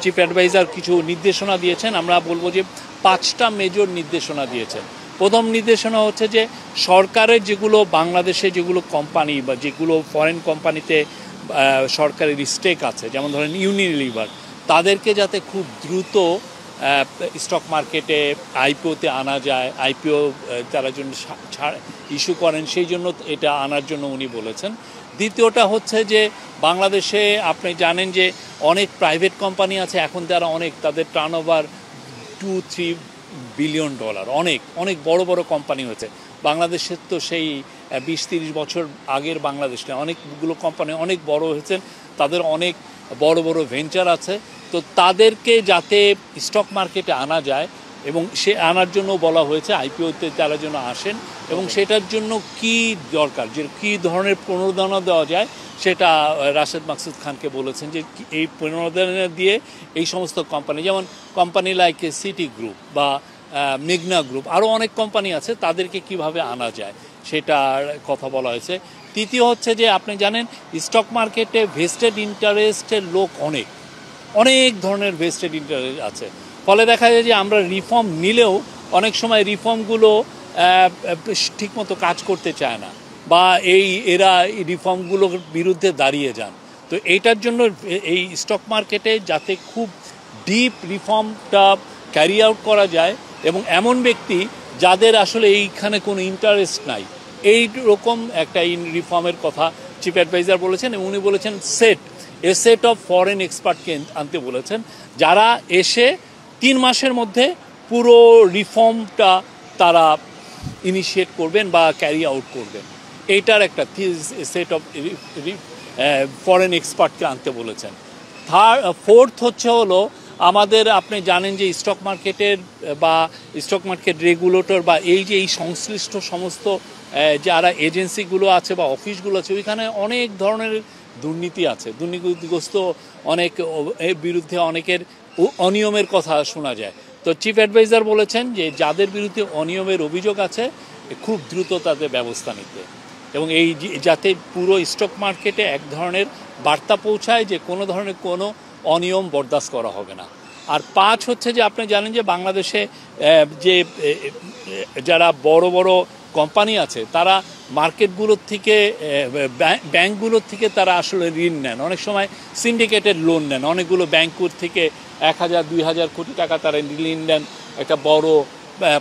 Chief adviser কিছু নির্দেশনা দিয়েছেন। আমরা বলবো যে 5টা মেজর নির্দেশনা দিয়েছেন। প্রথম নির্দেশনা হচ্ছে যে সরকারের যেগুলো বাংলাদেশে যেগুলো কোম্পানি বা যেগুলো ফরেন কোম্পানিতে সরকারের স্টেক আছে, যেমন ধরেন ইউনিলিভার, তাদেরকে যাতে খুব দ্রুত স্টক মার্কেটে আইপিওতে আনা যায়, আইপিও তারা জন্য ছাড় ইস্যু করেন, সেই জন্য এটা আনার জন্য উনি বলেছেন। দ্বিতীয়টা হচ্ছে যে বাংলাদেশে আপনি জানেন যে অনেক প্রাইভেট কোম্পানি আছে, এখন তারা তাদের টার্নওভার $2-3 বিলিয়ন, অনেক অনেক বড় বড় কোম্পানি হয়েছে। বাংলাদেশের তো সেই 20-30 বছর আগের বাংলাদেশ না, অনেকগুলো কোম্পানি অনেক বড় হয়েছেন, তাদের অনেক বড় বড় ভেঞ্চার আছে। তো তাদেরকে যাতে স্টক মার্কেটে আনা যায় এবং সে আনার জন্য বলা হয়েছে আইপিওতে তারা যেন আসেন, এবং সেটার জন্য কি দরকার, যে কী ধরনের প্রণোদনা দেওয়া যায় সেটা রাশেদ মাকসুদ খানকে বলেছেন যে এই প্রণোদনা দিয়ে এই সমস্ত কোম্পানি, যেমন কোম্পানি লাইক সিটি গ্রুপ বা মেঘনা গ্রুপ, আরও অনেক কোম্পানি আছে, তাদেরকে কিভাবে আনা যায় সেটার কথা বলা হয়েছে। তৃতীয় হচ্ছে যে আপনি জানেন স্টক মার্কেটে ভেস্টেড ইন্টারেস্টের লোক অনেক ধরনের ভেস্টেড ইন্টারেস্ট আছে। ফলে দেখা যায় যে আমরা রিফর্ম নিলেও অনেক সময় রিফর্মগুলো ঠিকমতো কাজ করতে চায় না, বা এরা রিফর্মগুলোর বিরুদ্ধে দাঁড়িয়ে যান। তো এইটার জন্য এই স্টক মার্কেটে যাতে খুব ডিপ রিফর্মটা ক্যারি আউট করা যায়, এবং এমন ব্যক্তি যাদের আসলে এইখানে কোনো ইন্টারেস্ট নাই, এই রকম একটা রিফর্মের কথা চিফ অ্যাডভাইজার বলেছেন। এবং উনি বলেছেন সেট অফ ফরেন এক্সপার্টকে আনতে বলেছেন, যারা এসে 3 মাসের মধ্যে পুরো রিফর্মটা তারা ইনিশিয়েট করবেন বা ক্যারি আউট করবেন। এইটার একটা সেট অফ ফরেন এক্সপার্টকে আনতে বলেছেন। ফোর্থ হলো আমাদের, আপনি জানেন যে স্টক মার্কেটের বা স্টক মার্কেট রেগুলেটর বা এই সংশ্লিষ্ট সমস্ত যারা এজেন্সিগুলো আছে বা অফিসগুলো আছে, ওইখানে অনেক ধরনের দুর্নীতি আছে, দুর্নীতিগ্রস্ত অনেক বিরুদ্ধে অনেকের অনিয়মের কথা শোনা যায়। তো চিফ অ্যাডভাইজার বলেছেন যে যাদের বিরুদ্ধে অনিয়মের অভিযোগ আছে খুব দ্রুত তাদের ব্যবস্থা নিতে, এবং এই যাতে পুরো স্টক মার্কেটে এক ধরনের বার্তা পৌঁছায় যে কোনো ধরনের কোনো অনিয়ম বরদাস্ত করা হবে না। আর 5 হচ্ছে যে আপনি জানেন যে বাংলাদেশে যে যারা বড় বড় কোম্পানি আছে, তারা মার্কেটগুলোর থেকে ব্যাংকগুলোর থেকে তারা আসলে ঋণ নেন, অনেক সময় সিন্ডিকেটেড লোন নেন, অনেকগুলো ব্যাংকুর থেকে 1000-2000 কোটি টাকা তারা ঋণ নেন একটা বড়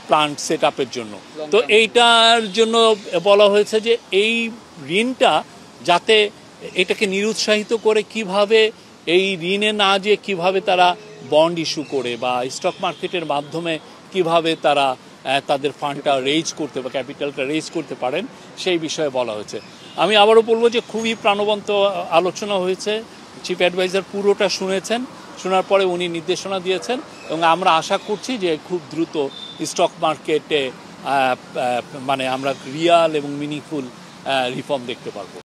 প্লান্ট সেট আপের জন্য। তো এইটার জন্য বলা হয়েছে যে এই ঋণটা যাতে এটাকে নিরুৎসাহিত করে কিভাবে এই ঋণে না যে কিভাবে তারা বন্ড ইস্যু করে বা স্টক মার্কেটের মাধ্যমে কিভাবে তারা তাদের ফান্ডটা রেজ করতে বা ক্যাপিটালটা রেজ করতে পারেন, সেই বিষয়ে বলা হয়েছে। আমি আবারও বলবো যে খুবই প্রাণবন্ত আলোচনা হয়েছে। চিফ অ্যাডভাইজার পুরোটা শুনেছেন, শোনার পরে উনি নির্দেশনা দিয়েছেন, এবং আমরা আশা করছি যে খুব দ্রুত স্টক মার্কেটে আমরা রিয়াল এবং মিনিংফুল রিফর্ম দেখতে পারবো।